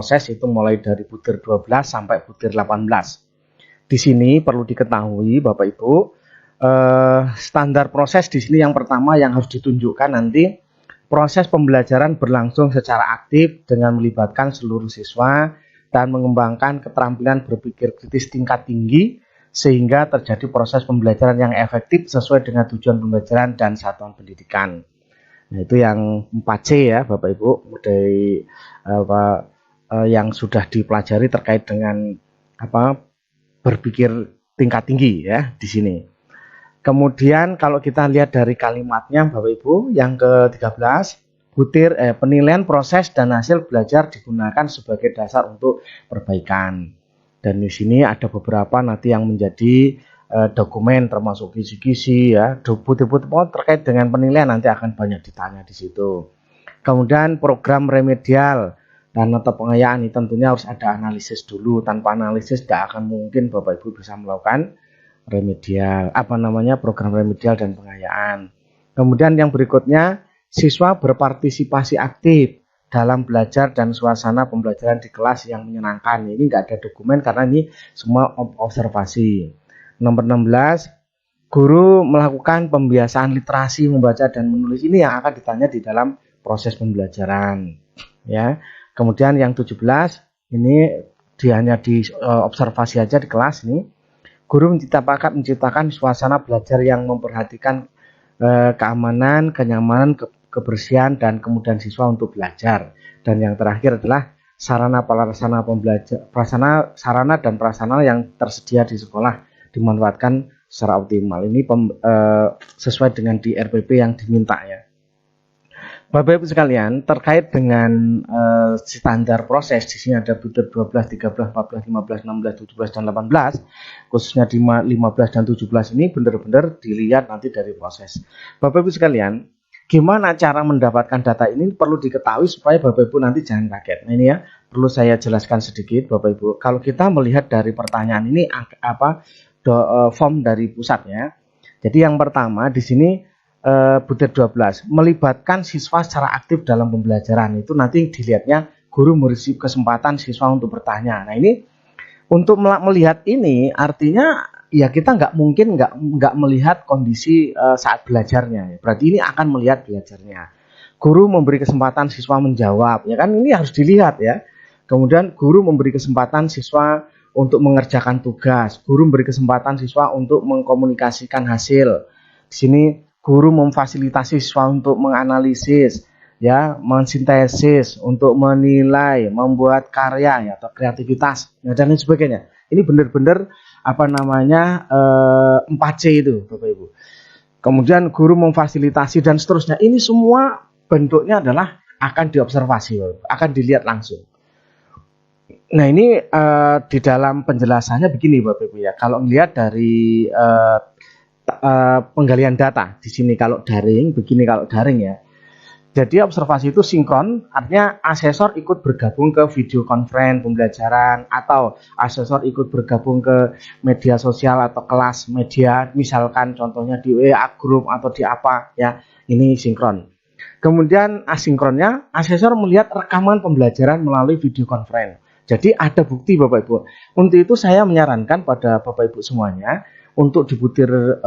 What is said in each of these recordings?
proses itu mulai dari butir 12 sampai butir 18. Di sini perlu diketahui Bapak Ibu, standar proses di sini yang pertama yang harus ditunjukkan nanti, proses pembelajaran berlangsung secara aktif dengan melibatkan seluruh siswa dan mengembangkan keterampilan berpikir kritis tingkat tinggi sehingga terjadi proses pembelajaran yang efektif sesuai dengan tujuan pembelajaran dan satuan pendidikan. Nah, itu yang 4C ya Bapak Ibu, dari yang sudah dipelajari terkait dengan berpikir tingkat tinggi ya di sini. Kemudian kalau kita lihat dari kalimatnya Bapak Ibu, yang ke-13, penilaian proses dan hasil belajar digunakan sebagai dasar untuk perbaikan. Dan di sini ada beberapa nanti yang menjadi dokumen termasuk kisi-kisi ya, butir-butir terkait dengan penilaian nanti akan banyak ditanya di situ. Kemudian program remedial dan atau pengayaan ini tentunya harus ada analisis dulu. Tanpa analisis tidak akan mungkin Bapak Ibu bisa melakukan remedial, program remedial dan pengayaan. Kemudian yang berikutnya, siswa berpartisipasi aktif dalam belajar dan suasana pembelajaran di kelas yang menyenangkan. Ini enggak ada dokumen karena ini semua observasi. Nomor 16, guru melakukan pembiasaan literasi membaca dan menulis. Ini yang akan ditanya di dalam proses pembelajaran. Ya. Kemudian yang 17, ini hanya di observasi aja di kelas ini. Guru menciptakan suasana belajar yang memperhatikan keamanan, kenyamanan, kebersihan dan kemudahan siswa untuk belajar. Dan yang terakhir adalah sarana dan prasarana yang tersedia di sekolah dimanfaatkan secara optimal. Ini sesuai dengan di RPP yang diminta ya. Bapak Ibu sekalian, terkait dengan standar proses, di sini ada butir 12, 13, 14, 15, 16, 17 dan 18. Khususnya di 15 dan 17 ini benar-benar dilihat nanti dari proses. Bapak Ibu sekalian, gimana cara mendapatkan data ini perlu diketahui supaya Bapak Ibu nanti jangan kaget. Nah, ini ya, perlu saya jelaskan sedikit Bapak Ibu. Kalau kita melihat dari pertanyaan ini form dari pusatnya. Jadi yang pertama di sini butir 12 melibatkan siswa secara aktif dalam pembelajaran. Itu nanti dilihatnya guru memberi kesempatan siswa untuk bertanya. Nah, ini untuk melihat ini artinya ya kita nggak mungkin nggak melihat kondisi saat belajarnya. Berarti ini akan melihat belajarnya. Guru memberi kesempatan siswa menjawab, ya kan, ini harus dilihat ya. Kemudian guru memberi kesempatan siswa untuk mengerjakan tugas. Guru memberi kesempatan siswa untuk mengkomunikasikan hasil. Di sini guru memfasilitasi siswa untuk menganalisis, ya, mensintesis, untuk menilai, membuat karya, ya, atau kreativitas, ya, dan lain sebagainya. Ini benar-benar 4C itu, Bapak Ibu. Kemudian guru memfasilitasi dan seterusnya. Ini semua bentuknya adalah akan diobservasi, akan dilihat langsung. Nah, ini di dalam penjelasannya begini Bapak Ibu ya. Kalau melihat dari penggalian data di sini kalau daring, begini kalau daring ya. Jadi observasi itu sinkron, artinya asesor ikut bergabung ke video conference pembelajaran atau asesor ikut bergabung ke media sosial atau kelas media, misalkan contohnya di WA group atau di apa ya. Ini sinkron. Kemudian asinkronnya, asesor melihat rekaman pembelajaran melalui video conference. Jadi ada bukti Bapak Ibu. Untuk itu saya menyarankan pada Bapak Ibu semuanya untuk di butir 12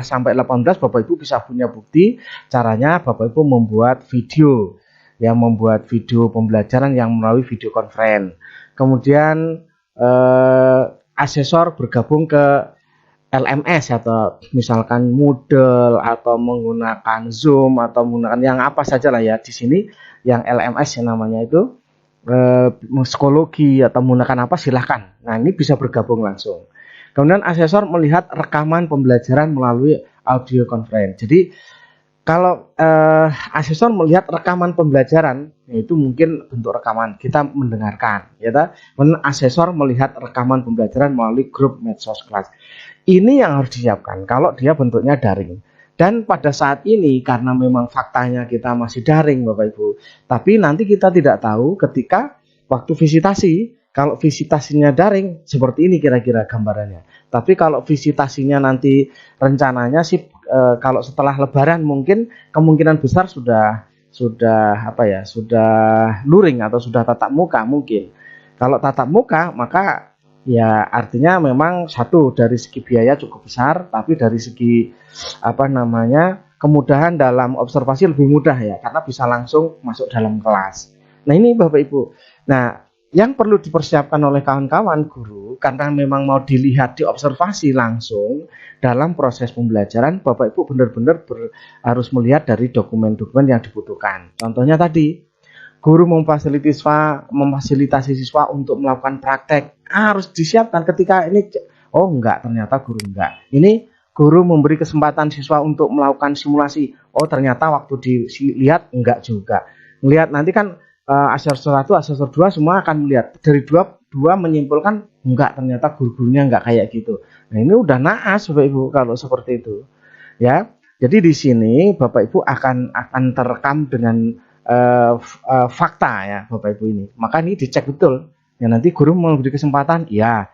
sampai 18 Bapak Ibu bisa punya bukti. Caranya Bapak Ibu membuat video, ya, membuat video pembelajaran yang melalui video conference. Kemudian asesor bergabung ke LMS atau misalkan Moodle atau menggunakan Zoom atau menggunakan yang apa saja lah ya. Di sini yang LMS yang namanya itu psikologi atau menggunakan apa silahkan. Nah, ini bisa bergabung langsung. Kemudian asesor melihat rekaman pembelajaran melalui audio conference. Jadi kalau asesor melihat rekaman pembelajaran, itu mungkin bentuk rekaman kita mendengarkan, ya. Kemudian asesor melihat rekaman pembelajaran melalui grup medsos kelas. Ini yang harus disiapkan kalau dia bentuknya daring. Dan pada saat ini karena memang faktanya kita masih daring Bapak Ibu, tapi nanti kita tidak tahu ketika waktu visitasi. Kalau visitasinya daring seperti ini kira-kira gambarannya. Tapi kalau visitasinya nanti rencananya sih kalau setelah Lebaran mungkin kemungkinan besar sudah sudah luring atau sudah tatap muka mungkin. Kalau tatap muka maka ya artinya memang satu dari segi biaya cukup besar, tapi dari segi kemudahan dalam observasi lebih mudah ya, karena bisa langsung masuk dalam kelas. Nah ini Bapak Ibu. Nah yang perlu dipersiapkan oleh kawan-kawan guru karena memang mau dilihat diobservasi langsung dalam proses pembelajaran, Bapak Ibu benar-benar harus melihat dari dokumen-dokumen yang dibutuhkan. Contohnya tadi, guru memfasilitasi siswa untuk melakukan praktek, harus disiapkan ketika ini, oh enggak, ternyata guru enggak. Ini guru memberi kesempatan siswa untuk melakukan simulasi, oh ternyata waktu dilihat enggak juga. Melihat nanti kan asesor 1, asesor 2 semua akan melihat dari dua menyimpulkan enggak, ternyata guru-gurunya enggak kayak gitu. Nah ini udah naas Bapak Ibu kalau seperti itu ya. Jadi di sini Bapak Ibu akan terekam dengan fakta ya Bapak Ibu ini. Maka ini dicek betul. Ya nanti guru memberi kesempatan, ya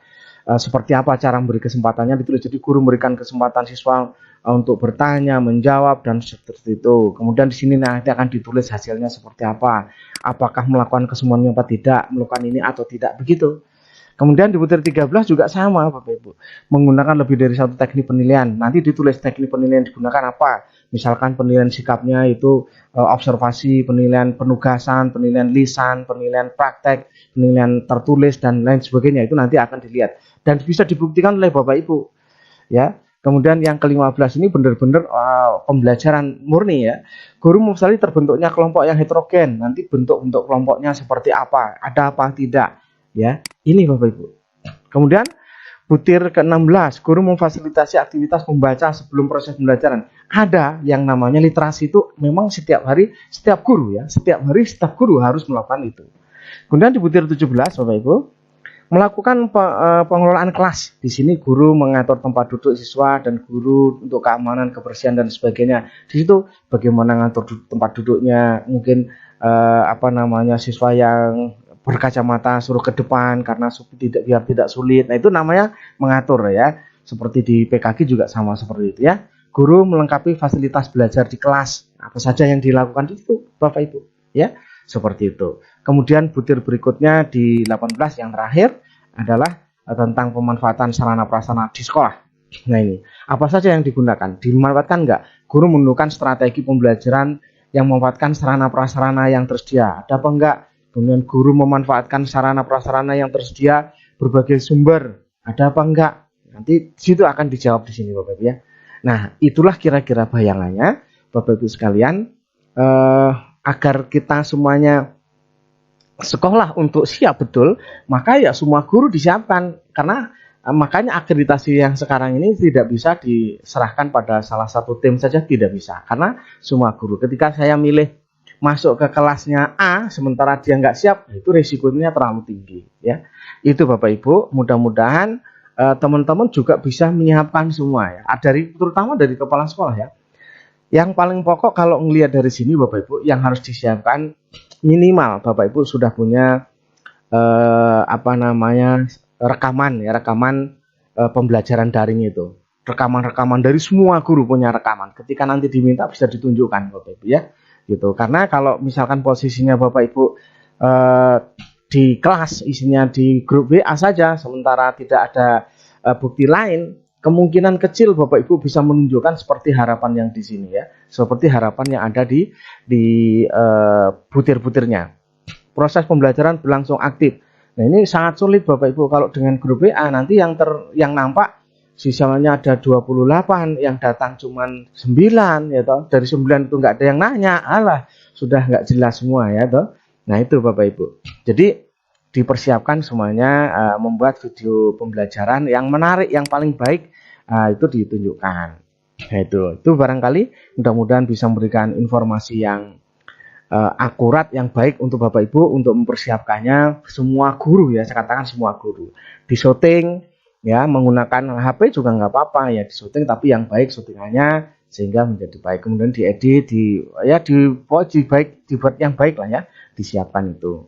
seperti apa cara memberi kesempatannya ditulis. Jadi guru memberikan kesempatan siswa untuk bertanya, menjawab dan seperti itu. Kemudian di sini nanti akan ditulis hasilnya seperti apa. Apakah melakukan kesemuanya apa tidak, melakukan ini atau tidak, begitu. Kemudian di butir 13 juga sama Bapak Ibu. Menggunakan lebih dari satu teknik penilaian. Nanti ditulis teknik penilaian digunakan apa. Misalkan penilaian sikapnya itu observasi, penilaian penugasan, penilaian lisan, penilaian praktek, penilaian tertulis dan lain sebagainya. Itu nanti akan dilihat dan bisa dibuktikan oleh Bapak Ibu. Ya. Kemudian yang ke-15 ini benar-benar pembelajaran murni ya. Guru memfasilitasi terbentuknya kelompok yang heterogen. Nanti bentuk-bentuk kelompoknya seperti apa, ada apa tidak. Ya, ini Bapak Ibu. Kemudian butir ke-16, guru memfasilitasi aktivitas membaca sebelum proses pembelajaran. Ada yang namanya literasi, itu memang setiap hari setiap guru ya, setiap hari setiap guru harus melakukan itu. Kemudian di butir 17 Bapak Ibu, melakukan pengelolaan kelas. Di sini guru mengatur tempat duduk siswa dan guru untuk keamanan, kebersihan dan sebagainya. Di situ bagaimana ngatur tempat duduknya, mungkin siswa yang berkacamata suruh ke depan karena biar tidak sulit. Nah itu namanya mengatur ya. Seperti di PKG juga sama seperti itu ya. Guru melengkapi fasilitas belajar di kelas. Apa saja yang dilakukan itu Bapak Ibu ya. Seperti itu. Kemudian butir berikutnya di 18 yang terakhir adalah tentang pemanfaatan sarana prasarana di sekolah. Nah ini apa saja yang digunakan? Dimanfaatkan enggak? Guru menentukan strategi pembelajaran yang memanfaatkan sarana prasarana yang tersedia. Ada apa enggak? Kemudian guru memanfaatkan sarana prasarana yang tersedia berbagai sumber. Ada apa enggak? Nanti situ akan dijawab di sini Bapak Ibu ya. Nah, itulah kira-kira bayangannya Bapak Ibu sekalian, agar kita semuanya sekolah untuk siap betul, maka ya semua guru disiapkan. Karena makanya akreditasi yang sekarang ini tidak bisa diserahkan pada salah satu tim saja, tidak bisa. Karena semua guru, ketika saya milih masuk ke kelasnya A sementara dia nggak siap, itu risikonya terlalu tinggi ya. Itu Bapak Ibu, mudah-mudahan teman-teman juga bisa menyiapkan semua ya, terutama dari kepala sekolah ya. Yang paling pokok kalau ngelihat dari sini Bapak Ibu, yang harus disiapkan minimal Bapak Ibu sudah punya rekaman pembelajaran daring itu. Rekaman dari semua guru punya rekaman. Ketika nanti diminta bisa ditunjukkan Bapak Ibu ya. Gitu. Karena kalau misalkan posisinya Bapak Ibu di kelas isinya di grup WA saja sementara tidak ada bukti lain, kemungkinan kecil Bapak Ibu bisa menunjukkan seperti harapan yang di sini ya, seperti harapan yang ada di butir-butirnya. Proses pembelajaran berlangsung aktif. Nah ini sangat sulit Bapak Ibu kalau dengan grup WA, nanti yang nampak sisanya ada 28, yang datang cuma 9 ya toh. Dari 9 itu nggak ada yang nanya, alah sudah nggak jelas semua ya toh. Nah itu Bapak Ibu. Jadi dipersiapkan semuanya, membuat video pembelajaran yang menarik, yang paling baik itu ditunjukkan. Nah, itu barangkali mudah-mudahan bisa memberikan informasi yang akurat, yang baik untuk Bapak Ibu untuk mempersiapkannya semua guru ya, saya katakan semua guru. Di syuting ya, menggunakan HP juga nggak apa-apa ya, di syuting tapi yang baik syutingannya sehingga menjadi baik, kemudian diedit, dibuat yang baik lah ya, disiapkan itu.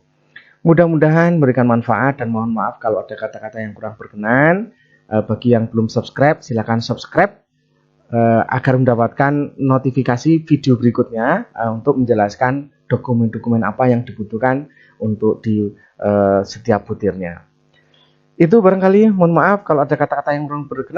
Mudah-mudahan memberikan manfaat dan mohon maaf kalau ada kata-kata yang kurang berkenan. Bagi yang belum subscribe silakan subscribe agar mendapatkan notifikasi video berikutnya untuk menjelaskan dokumen-dokumen apa yang dibutuhkan untuk di setiap butirnya. Itu barangkali, mohon maaf kalau ada kata-kata yang kurang berkenan.